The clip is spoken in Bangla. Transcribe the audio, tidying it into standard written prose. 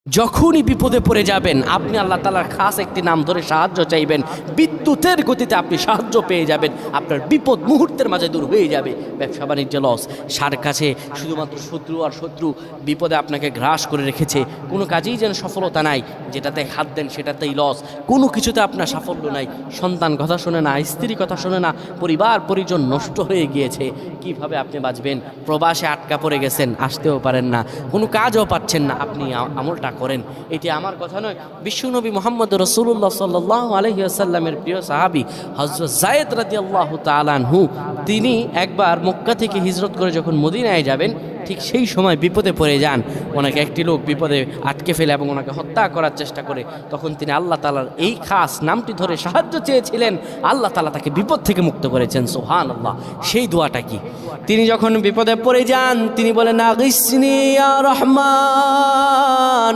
যখনই বিপদে পড়ে যাবেন আপনি আল্লাহ তাআলার খাস একটি নাম ধরে সাহায্য চাইবেন, বিদ্যুতের গতিতে আপনি সাহায্য পেয়ে যাবেন, আপনার বিপদ মুহূর্তের মাঝে দূর হয়ে যাবে। ব্যবসা বাণিজ্য লস, সার কাছে শুধুমাত্র শত্রু আর শত্রু, বিপদে আপনাকে গ্রাস করে রেখেছে, কোনো কাজেই যেন সফলতা নাই, যেটাতে হাত দেন সেটাতেই লস, কোনো কিছুতে আপনার সাফল্য নাই, সন্তান কথা শোনে না, স্ত্রী কথা শোনে না, পরিবার পরিজন নষ্ট হয়ে গিয়েছে, কিভাবে আপনি বাঁচবেন? প্রবাসে আটকা পড়ে গেছেন, আসতেও পারেন না, কোনো কাজও পাচ্ছেন না, আপনি আমলটা করেন। এটি আমার কথা নয়, বিশ্বনবী মুহাম্মদ রাসূলুল্লাহ সাল্লাল্লাহু আলাইহি ওয়াসাল্লামের প্রিয় সাহাবী হযরত যায়েদ রাদিয়াল্লাহু তাআলা আনহু, তিনি একবার মক্কা থেকে হিজরত করে যখন মদিনায় যাবেন, ঠিক সেই সময় বিপদে পড়ে যান। ওনাকে একটি লোক বিপদে আটকে ফেলে এবং ওনাকে হত্যা করার চেষ্টা করে। তখন তিনি আল্লাহ তাআলার এই খাস নামটি ধরে সাহায্য চেয়েছিলেন, আল্লাহ তাআলা তাকে বিপদ থেকে মুক্ত করেছেন। সুবহানাল্লাহ। সেই দোয়াটা কি? তিনি যখন বিপদে পড়ে যান তিনি বলেন, আগিসনি ইয়া রহমান।